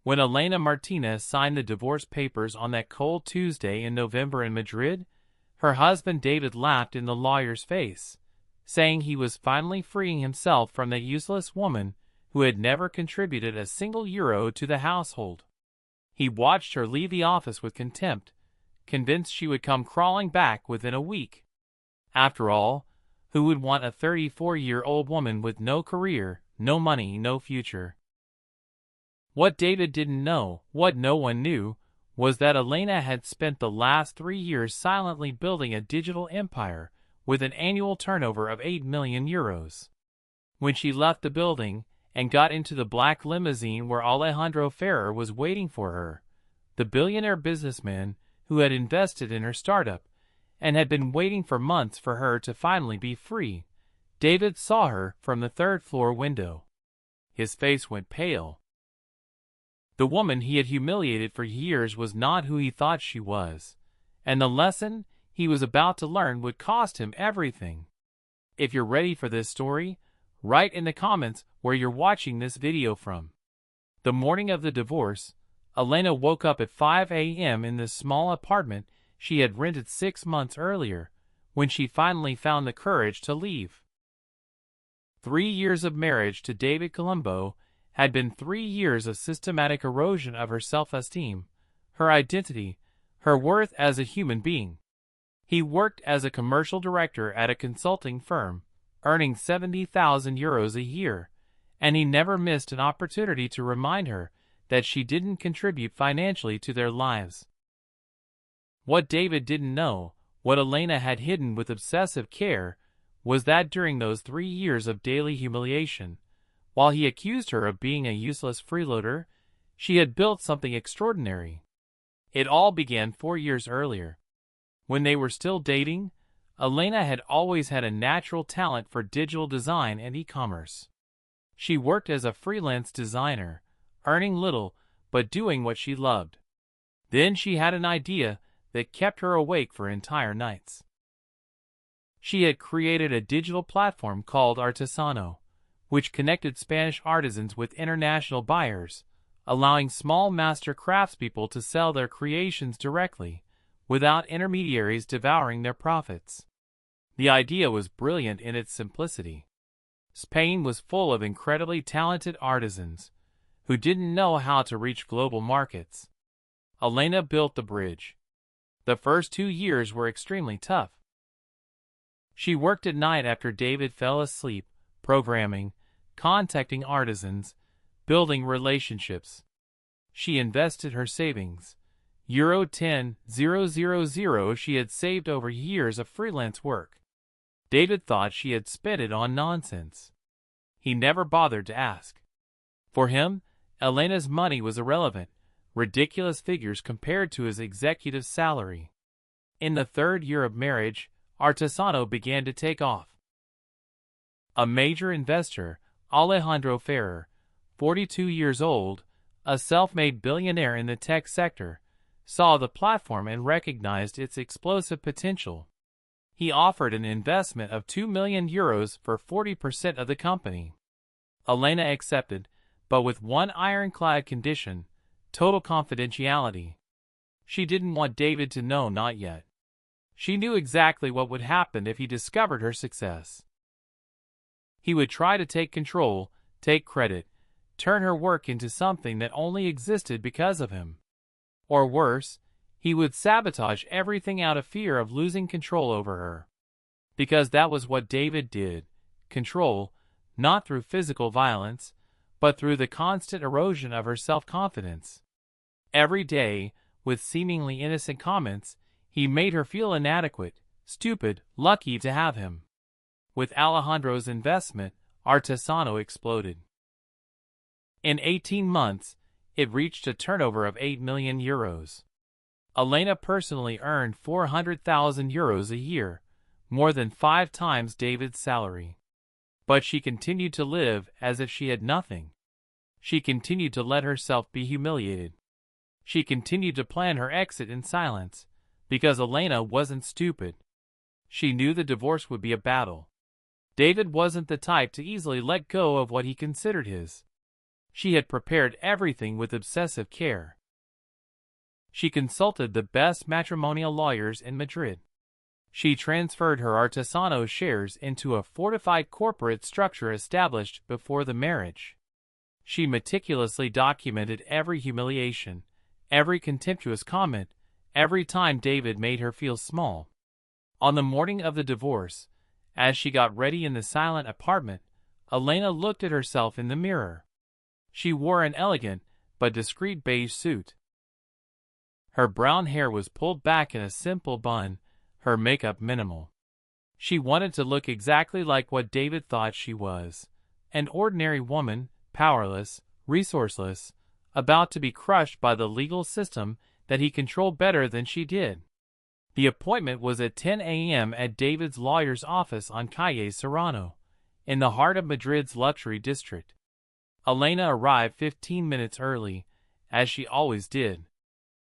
When Elena Martinez signed the divorce papers on that cold Tuesday in November in Madrid, her husband David laughed in the lawyer's face, saying he was finally freeing himself from that useless woman who had never contributed a single euro to the household. He watched her leave the office with contempt, convinced she would come crawling back within a week. After all, who would want a 34-year-old woman with no career, no money, no future? What David didn't know, what no one knew, was that Elena had spent the last 3 years silently building a digital empire with an annual turnover of 8 million euros. When she left the building and got into the black limousine where Alejandro Ferrer was waiting for her, the billionaire businessman who had invested in her startup and had been waiting for months for her to finally be free, David saw her from the third-floor window. His face went pale. The woman he had humiliated for years was not who he thought she was, and the lesson he was about to learn would cost him everything. If you're ready for this story, write in the comments where you're watching this video from. The morning of the divorce, Elena woke up at 5 a.m. in the small apartment she had rented 6 months earlier, when she finally found the courage to leave. 3 years of marriage to David Colombo had been 3 years of systematic erosion of her self-esteem, her identity, her worth as a human being. He worked as a commercial director at a consulting firm, earning 70,000 euros a year, and he never missed an opportunity to remind her that she didn't contribute financially to their lives. What David didn't know, what Elena had hidden with obsessive care, was that during those 3 years of daily humiliation, while he accused her of being a useless freeloader, she had built something extraordinary. It all began 4 years earlier. When they were still dating, Elena had always had a natural talent for digital design and e-commerce. She worked as a freelance designer, earning little but doing what she loved. Then she had an idea that kept her awake for entire nights. She had created a digital platform called Artesano, which connected Spanish artisans with international buyers, allowing small master craftspeople to sell their creations directly, without intermediaries devouring their profits. The idea was brilliant in its simplicity. Spain was full of incredibly talented artisans who didn't know how to reach global markets. Elena built the bridge. The first 2 years were extremely tough. She worked at night after David fell asleep, programming, contacting artisans, building relationships. She invested her savings, euro 10,000 she had saved over years of freelance work. David thought she had spent it on nonsense. He never bothered to ask. For him, Elena's money was irrelevant, ridiculous figures compared to his executive salary. In the 3rd year of marriage, Artesano began to take off. A major investor, Alejandro Ferrer, 42 years old, a self-made billionaire in the tech sector, saw the platform and recognized its explosive potential. He offered an investment of 2 million euros for 40% of the company. Elena accepted, but with one ironclad condition: total confidentiality. She didn't want David to know, not yet. She knew exactly what would happen if he discovered her success. He would try to take control, take credit, turn her work into something that only existed because of him. Or worse, he would sabotage everything out of fear of losing control over her. Because that was what David did: control, not through physical violence, but through the constant erosion of her self-confidence. Every day, with seemingly innocent comments, he made her feel inadequate, stupid, lucky to have him. With Alejandro's investment, Artesano exploded. In 18 months, it reached a turnover of 8 million euros. Elena personally earned 400,000 euros a year, more than 5 times David's salary. But she continued to live as if she had nothing. She continued to let herself be humiliated. She continued to plan her exit in silence, because Elena wasn't stupid. She knew the divorce would be a battle. David wasn't the type to easily let go of what he considered his. She had prepared everything with obsessive care. She consulted the best matrimonial lawyers in Madrid. She transferred her Artesano shares into a fortified corporate structure established before the marriage. She meticulously documented every humiliation, every contemptuous comment, every time David made her feel small. On the morning of the divorce, as she got ready in the silent apartment, Elena looked at herself in the mirror. She wore an elegant but discreet beige suit. Her brown hair was pulled back in a simple bun, her makeup minimal. She wanted to look exactly like what David thought she was, an ordinary woman, powerless, resourceless, about to be crushed by the legal system that he controlled better than she did. The appointment was at 10 a.m. at David's lawyer's office on Calle Serrano, in the heart of Madrid's luxury district. Elena arrived 15 minutes early, as she always did.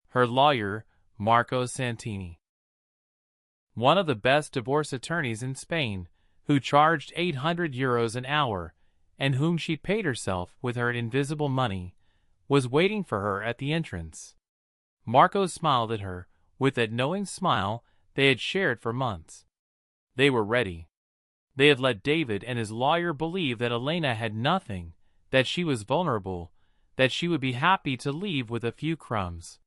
Her lawyer, Marco Santini, one of the best divorce attorneys in Spain, who charged €800 an hour, and whom she paid herself with her invisible money, was waiting for her at the entrance. Marco smiled at her, with that knowing smile they had shared for months. They were ready. They had let David and his lawyer believe that Elena had nothing, that she was vulnerable, that she would be happy to leave with a few crumbs.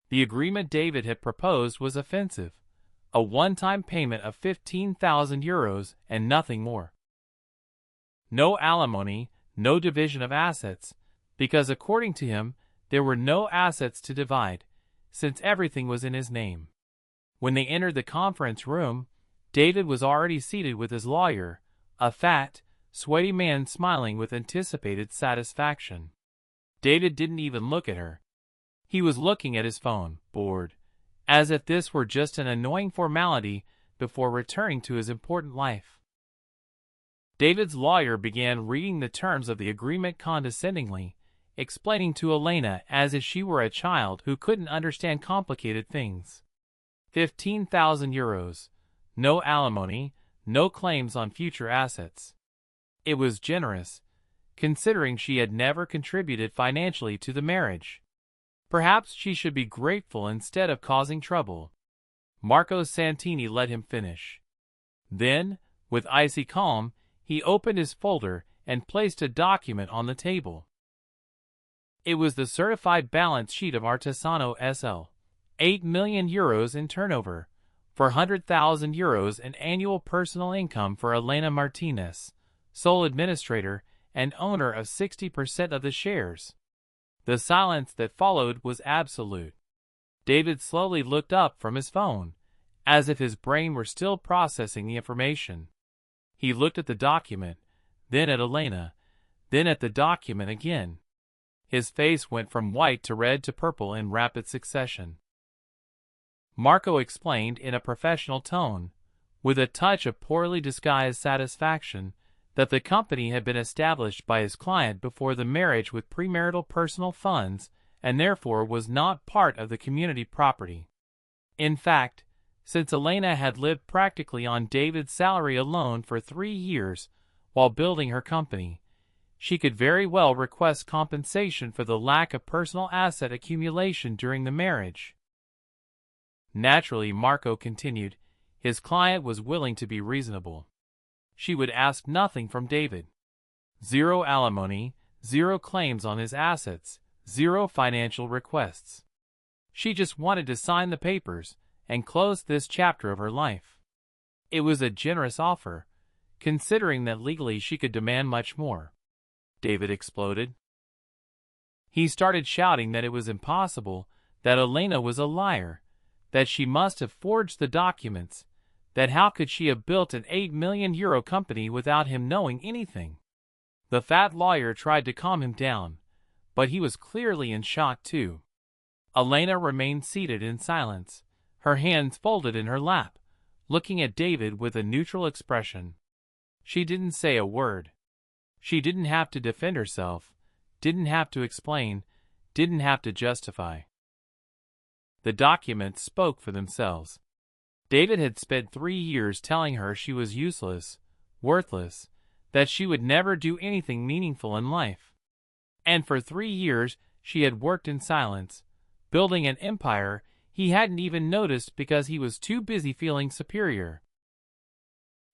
The agreement David had proposed was offensive, a one-time payment of €15,000 and nothing more. No alimony, no division of assets, because according to him, there were no assets to divide, since everything was in his name. When they entered the conference room, David was already seated with his lawyer, a fat, sweaty man smiling with anticipated satisfaction. David didn't even look at her. He was looking at his phone, bored, as if this were just an annoying formality before returning to his important life. David's lawyer began reading the terms of the agreement condescendingly, explaining to Elena as if she were a child who couldn't understand complicated things. €15,000, no alimony, no claims on future assets. It was generous, considering she had never contributed financially to the marriage. Perhaps she should be grateful instead of causing trouble. Marco Santini let him finish. Then, with icy calm, he opened his folder and placed a document on the table. It was the certified balance sheet of Artesano S.L. €8 million in turnover, €400,000 in annual personal income for Elena Martinez, sole administrator and owner of 60% of the shares. The silence that followed was absolute. David slowly looked up from his phone, as if his brain were still processing the information. He looked at the document, then at Elena, then at the document again. His face went from white to red to purple in rapid succession. Marco explained in a professional tone, with a touch of poorly disguised satisfaction, that the company had been established by his client before the marriage with premarital personal funds and therefore was not part of the community property. In fact, since Elena had lived practically on David's salary alone for 3 years while building her company, she could very well request compensation for the lack of personal asset accumulation during the marriage. Naturally, Marco continued, his client was willing to be reasonable. She would ask nothing from David. 0 alimony, 0 claims on his assets, 0 financial requests. She just wanted to sign the papers and close this chapter of her life. It was a generous offer, considering that legally she could demand much more. David exploded. He started shouting that it was impossible, that Elena was a liar, that she must have forged the documents, that how could she have built an €8 million company without him knowing anything? The fat lawyer tried to calm him down, but he was clearly in shock too. Elena remained seated in silence, her hands folded in her lap, looking at David with a neutral expression. She didn't say a word. She didn't have to defend herself, didn't have to explain, didn't have to justify. The documents spoke for themselves. David had spent 3 years telling her she was useless, worthless, that she would never do anything meaningful in life. And for 3 years she had worked in silence, building an empire he hadn't even noticed because he was too busy feeling superior.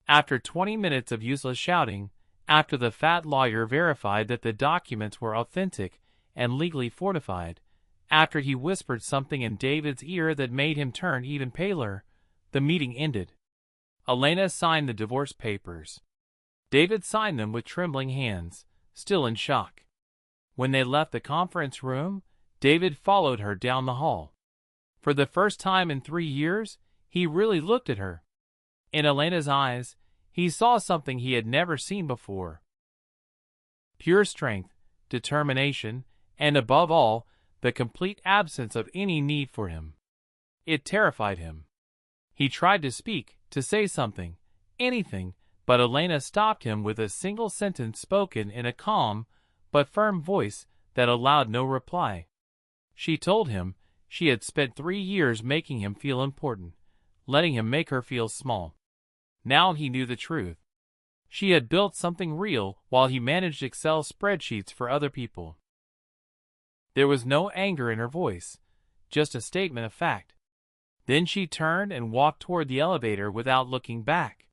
After 20 minutes of useless shouting, after the fat lawyer verified that the documents were authentic and legally fortified, after he whispered something in David's ear that made him turn even paler, the meeting ended. Elena signed the divorce papers. David signed them with trembling hands, still in shock. When they left the conference room, David followed her down the hall. For the first time in 3 years, he really looked at her. In Elena's eyes, he saw something he had never seen before. Pure strength, determination, and above all, the complete absence of any need for him. It terrified him. He tried to speak, to say something, anything, but Elena stopped him with a single sentence spoken in a calm but firm voice that allowed no reply. She told him she had spent 3 years making him feel important, letting him make her feel small. Now he knew the truth. She had built something real while he managed Excel spreadsheets for other people. There was no anger in her voice, just a statement of fact. Then she turned and walked toward the elevator without looking back.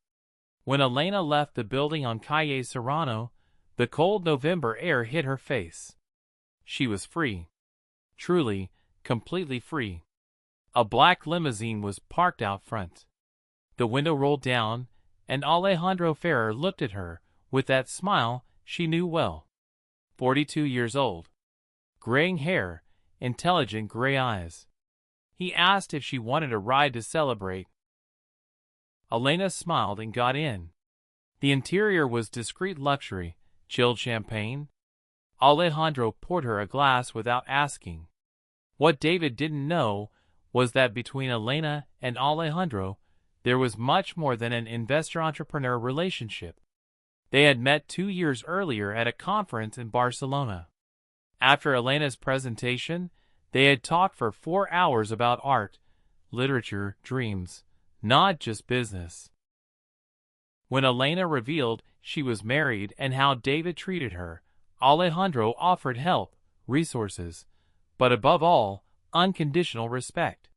When Elena left the building on Calle Serrano, the cold November air hit her face. She was free. Truly, completely free. A black limousine was parked out front. The window rolled down, and Alejandro Ferrer looked at her with that smile she knew well. 42 years old. Graying hair, intelligent gray eyes. He asked if she wanted a ride to celebrate. Elena smiled and got in. The interior was discreet luxury, chilled champagne. Alejandro poured her a glass without asking. What David didn't know was that between Elena and Alejandro, there was much more than an investor-entrepreneur relationship. They had met 2 years earlier at a conference in Barcelona. After Elena's presentation, they had talked for 4 hours about art, literature, dreams, not just business. When Elena revealed she was married and how David treated her, Alejandro offered help, resources, but above all, unconditional respect.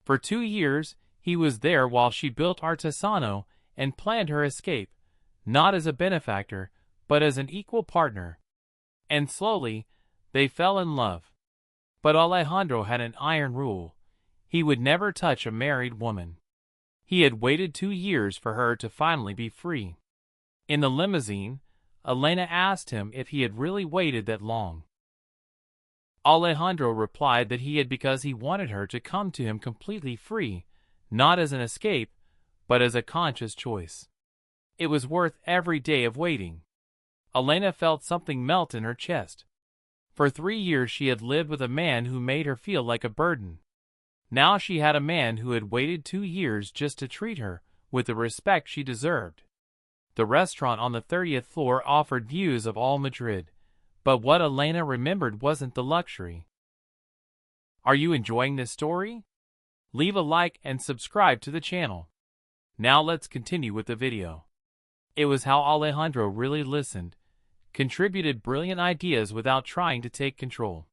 For 2 years, he was there while she built Artesano and planned her escape, not as a benefactor, but as an equal partner. And slowly, they fell in love. But Alejandro had an iron rule. He would never touch a married woman. He had waited 2 years for her to finally be free. In the limousine, Elena asked him if he had really waited that long. Alejandro replied that he had because he wanted her to come to him completely free, not as an escape, but as a conscious choice. It was worth every day of waiting. Elena felt something melt in her chest. For 3 years she had lived with a man who made her feel like a burden. Now she had a man who had waited 2 years just to treat her with the respect she deserved. The restaurant on the 30th floor offered views of all Madrid, but what Elena remembered wasn't the luxury. Are you enjoying this story? Leave a like and subscribe to the channel. Now let's continue with the video. It was how Alejandro really listened, contributed brilliant ideas without trying to take control.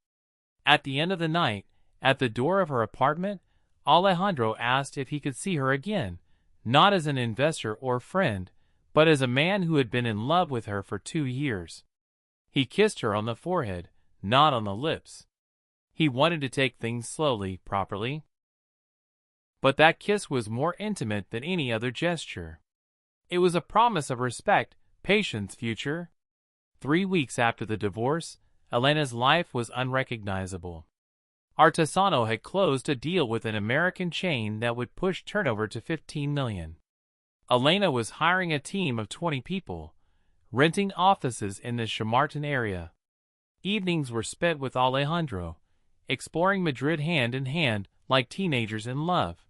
At the end of the night, at the door of her apartment, Alejandro asked if he could see her again, not as an investor or friend, but as a man who had been in love with her for 2 years. He kissed her on the forehead, not on the lips. He wanted to take things slowly, properly. But that kiss was more intimate than any other gesture. It was a promise of respect, patience, future. 3 weeks after the divorce, Elena's life was unrecognizable. Artesano had closed a deal with an American chain that would push turnover to 15 million. Elena was hiring a team of 20 people, renting offices in the Chamartin area. Evenings were spent with Alejandro, exploring Madrid hand in hand like teenagers in love.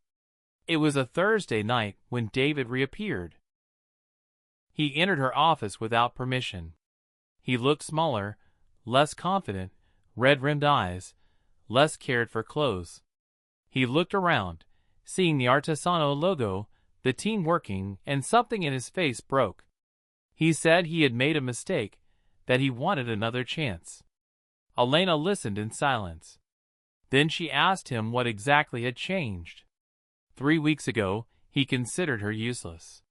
It was a Thursday night when David reappeared. He entered her office without permission. He looked smaller, less confident, red-rimmed eyes, less cared for clothes. He looked around, seeing the Artesano logo, the team working, and something in his face broke. He said he had made a mistake, that he wanted another chance. Elena listened in silence. Then she asked him what exactly had changed. 3 weeks ago, he considered her useless.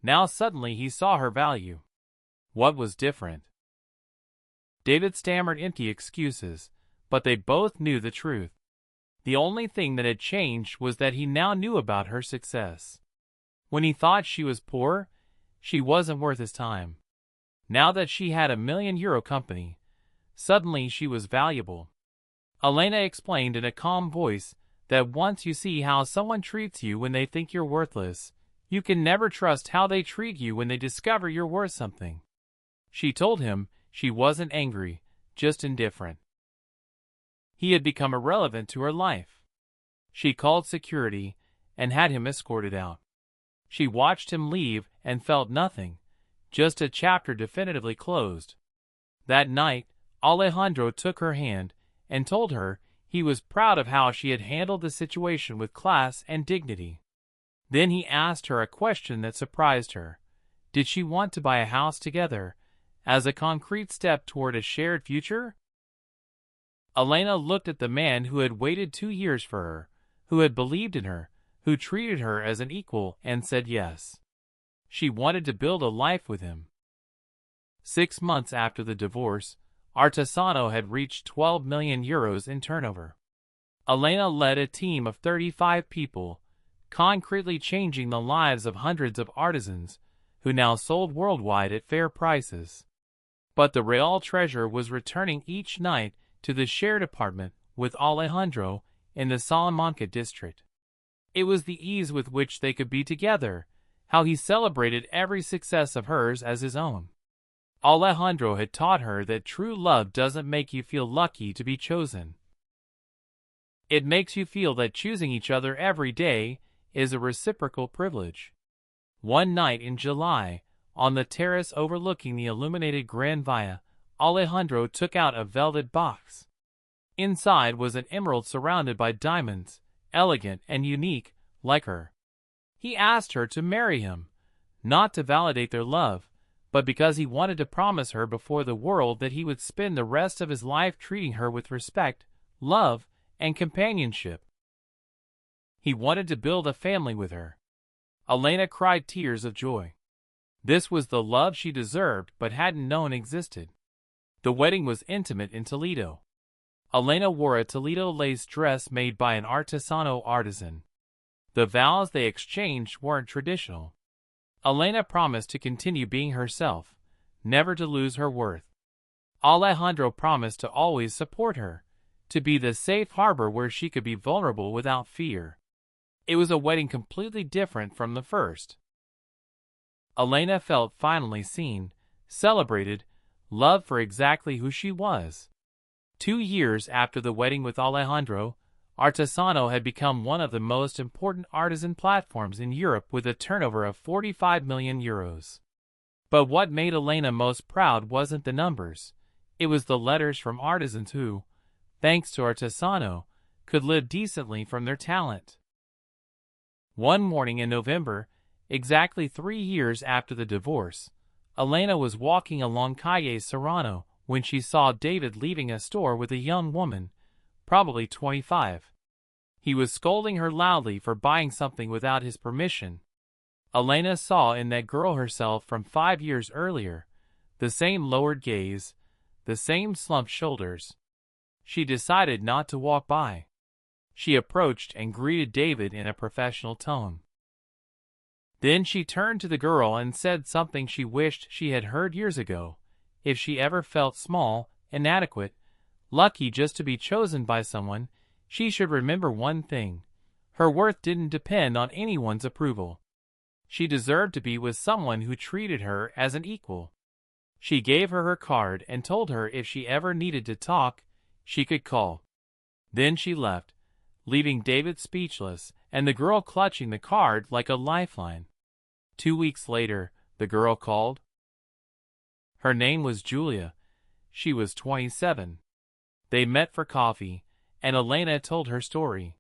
Now suddenly he saw her value. What was different? David stammered empty excuses, but they both knew the truth. The only thing that had changed was that he now knew about her success. When he thought she was poor, she wasn't worth his time. Now that she had a €1 million company, suddenly she was valuable. Elena explained in a calm voice that once you see how someone treats you when they think you're worthless, you can never trust how they treat you when they discover you're worth something. She told him she wasn't angry, just indifferent. He had become irrelevant to her life. She called security and had him escorted out. She watched him leave and felt nothing, just a chapter definitively closed. That night, Alejandro took her hand and told her he was proud of how she had handled the situation with class and dignity. Then he asked her a question that surprised her. Did she want to buy a house together, as a concrete step toward a shared future? Elena looked at the man who had waited 2 years for her, who had believed in her, who treated her as an equal, and said yes. She wanted to build a life with him. 6 months after the divorce, Artesano had reached €12 million in turnover. Elena led a team of 35 people, concretely changing the lives of hundreds of artisans, who now sold worldwide at fair prices. But the real treasure was returning each night to the shared apartment with Alejandro in the Salamanca district. It was the ease with which they could be together, how he celebrated every success of hers as his own. Alejandro had taught her that true love doesn't make you feel lucky to be chosen. It makes you feel that choosing each other every day is a reciprocal privilege. One night in July, on the terrace overlooking the illuminated Gran Via, Alejandro took out a velvet box. Inside was an emerald surrounded by diamonds, elegant and unique, like her. He asked her to marry him, not to validate their love, but because he wanted to promise her before the world that he would spend the rest of his life treating her with respect, love, and companionship. He wanted to build a family with her. Elena cried tears of joy. This was the love she deserved but hadn't known existed. The wedding was intimate in Toledo. Elena wore a Toledo lace dress made by an Artesano artisan. The vows they exchanged weren't traditional. Elena promised to continue being herself, never to lose her worth. Alejandro promised to always support her, to be the safe harbor where she could be vulnerable without fear. It was a wedding completely different from the first. Elena felt finally seen, celebrated, loved for exactly who she was. 2 years after the wedding with Alejandro, Artesano had become one of the most important artisan platforms in Europe with a turnover of €45 million. But what made Elena most proud wasn't the numbers. It was the letters from artisans who, thanks to Artesano, could live decently from their talent. One morning in November, exactly 3 years after the divorce, Elena was walking along Calle Serrano when she saw David leaving a store with a young woman, probably 25. He was scolding her loudly for buying something without his permission. Elena saw in that girl herself from 5 years earlier, the same lowered gaze, the same slumped shoulders. She decided not to walk by. She approached and greeted David in a professional tone. Then she turned to the girl and said something she wished she had heard years ago. If she ever felt small, inadequate, lucky just to be chosen by someone, she should remember one thing. Her worth didn't depend on anyone's approval. She deserved to be with someone who treated her as an equal. She gave her her card and told her if she ever needed to talk, she could call. Then she left, leaving David speechless and the girl clutching the card like a lifeline. 2 weeks later, the girl called. Her name was Julia. She was 27. They met for coffee, and Elena told her story.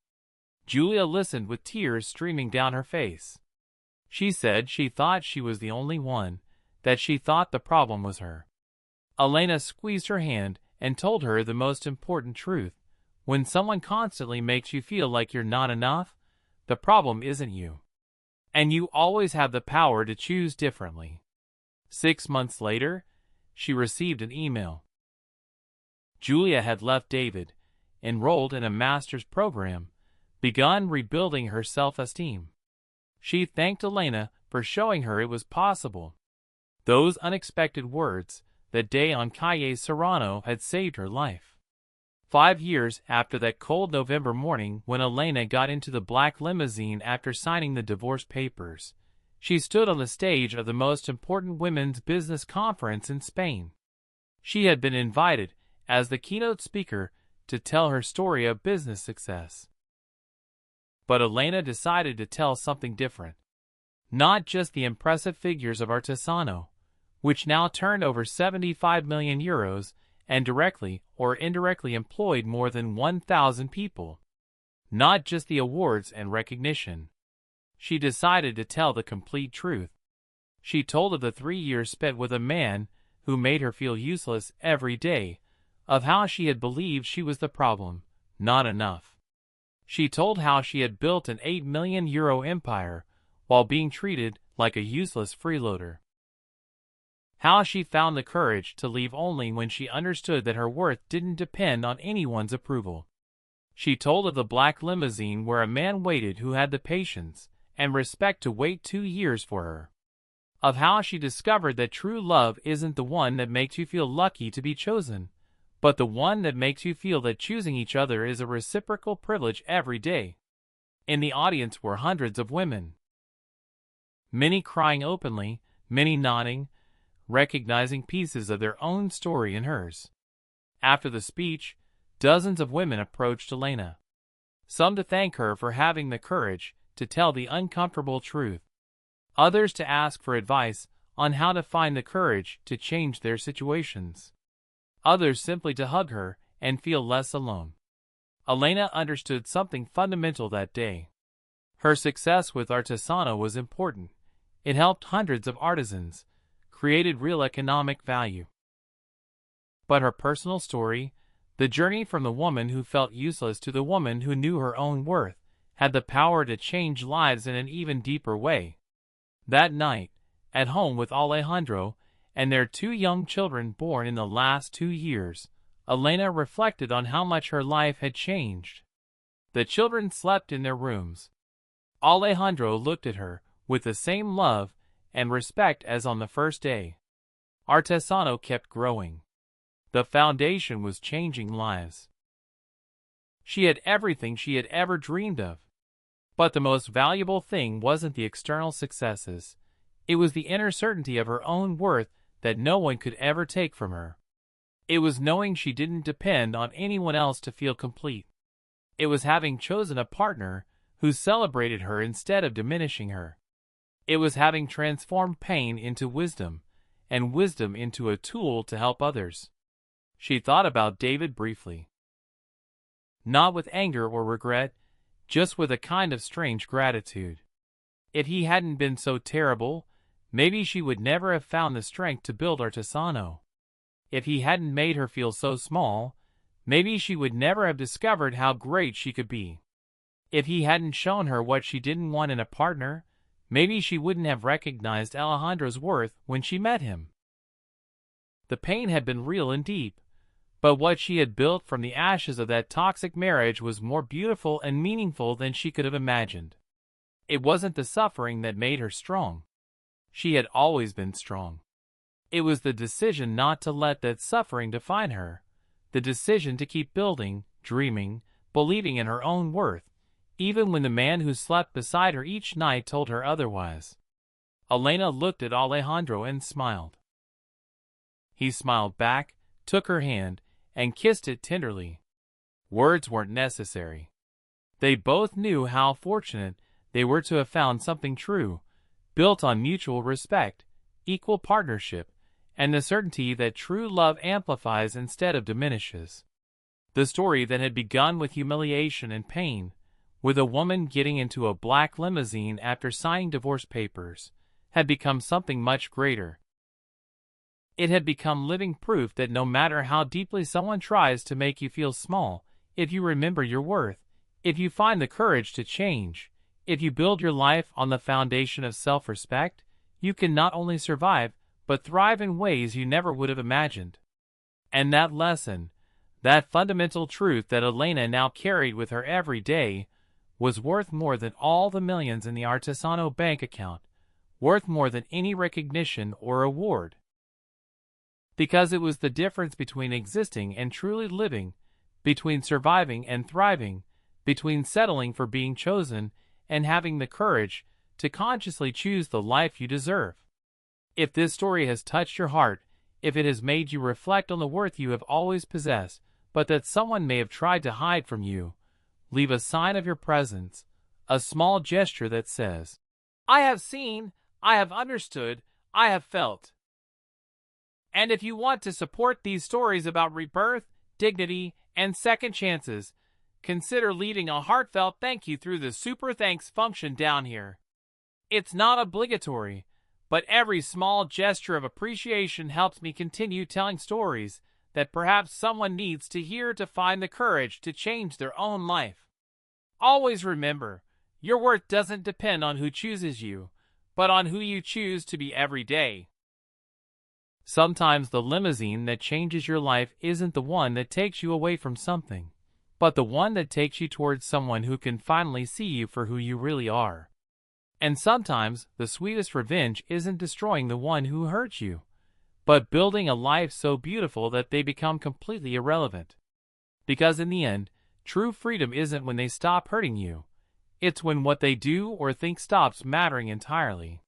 Julia listened with tears streaming down her face. She said she thought she was the only one, that she thought the problem was her. Elena squeezed her hand and told her the most important truth. When someone constantly makes you feel like you're not enough, the problem isn't you. And you always have the power to choose differently. 6 months later, she received an email. Julia had left David, enrolled in a master's program, begun rebuilding her self-esteem. She thanked Elena for showing her it was possible. Those unexpected words that day on Calle Serrano had saved her life. 5 years after that cold November morning when Elena got into the black limousine after signing the divorce papers, she stood on the stage of the most important women's business conference in Spain. She had been invited as the keynote speaker to tell her story of business success. But Elena decided to tell something different. Not just the impressive figures of Artesano, which now turned over 75 million euros and directly or indirectly employed more than 1,000 people. Not just the awards and recognition. She decided to tell the complete truth. She told of the 3 years spent with a man who made her feel useless every day, of how she had believed she was the problem, not enough. She told how she had built an 8 million euro empire while being treated like a useless freeloader. How she found the courage to leave only when she understood that her worth didn't depend on anyone's approval. She told of the black limousine where a man waited who had the patience and respect to wait 2 years for her. Of how she discovered that true love isn't the one that makes you feel lucky to be chosen, but the one that makes you feel that choosing each other is a reciprocal privilege every day. In the audience were hundreds of women. Many crying openly, many nodding, recognizing pieces of their own story in hers. After the speech, dozens of women approached Elena. Some to thank her for having the courage to tell the uncomfortable truth. Others to ask for advice on how to find the courage to change their situations. Others simply to hug her and feel less alone. Elena understood something fundamental that day. Her success with Artesano was important. It helped hundreds of artisans, created real economic value. But her personal story, the journey from the woman who felt useless to the woman who knew her own worth, had the power to change lives in an even deeper way. That night, at home with Alejandro and their 2 young children born in the last 2 years, Elena reflected on how much her life had changed. The children slept in their rooms. Alejandro looked at her with the same love and respect as on the first day. Artesano kept growing. The foundation was changing lives. She had everything she had ever dreamed of. But the most valuable thing wasn't the external successes. It was the inner certainty of her own worth that no one could ever take from her. It was knowing she didn't depend on anyone else to feel complete. It was having chosen a partner who celebrated her instead of diminishing her. It was having transformed pain into wisdom, and wisdom into a tool to help others. She thought about David briefly. Not with anger or regret, just with a kind of strange gratitude. If he hadn't been so terrible, maybe she would never have found the strength to build Artesano. If he hadn't made her feel so small, maybe she would never have discovered how great she could be. If he hadn't shown her what she didn't want in a partner, maybe she wouldn't have recognized Alejandro's worth when she met him. The pain had been real and deep, but what she had built from the ashes of that toxic marriage was more beautiful and meaningful than she could have imagined. It wasn't the suffering that made her strong. She had always been strong. It was the decision not to let that suffering define her, the decision to keep building, dreaming, believing in her own worth, even when the man who slept beside her each night told her otherwise. Elena looked at Alejandro and smiled. He smiled back, took her hand, and kissed it tenderly. Words weren't necessary. They both knew how fortunate they were to have found something true, built on mutual respect, equal partnership, and the certainty that true love amplifies instead of diminishes. The story that had begun with humiliation and pain, with a woman getting into a black limousine after signing divorce papers, had become something much greater. It had become living proof that no matter how deeply someone tries to make you feel small, if you remember your worth, if you find the courage to change, if you build your life on the foundation of self-respect, you can not only survive, but thrive in ways you never would have imagined. And that lesson, that fundamental truth that Elena now carried with her every day, was worth more than all the millions in the Artesano bank account, worth more than any recognition or award. Because it was the difference between existing and truly living, between surviving and thriving, between settling for being chosen and having the courage to consciously choose the life you deserve. If this story has touched your heart, if it has made you reflect on the worth you have always possessed, but that someone may have tried to hide from you, leave a sign of your presence, a small gesture that says, "I have seen, I have understood, I have felt." And if you want to support these stories about rebirth, dignity, and second chances, consider leaving a heartfelt thank you through the Super Thanks function down here. It's not obligatory, but every small gesture of appreciation helps me continue telling stories that perhaps someone needs to hear to find the courage to change their own life. Always remember, your worth doesn't depend on who chooses you, but on who you choose to be every day. Sometimes the limousine that changes your life isn't the one that takes you away from something, but the one that takes you towards someone who can finally see you for who you really are. And sometimes the sweetest revenge isn't destroying the one who hurt you, but building a life so beautiful that they become completely irrelevant. Because in the end, true freedom isn't when they stop hurting you. It's when what they do or think stops mattering entirely.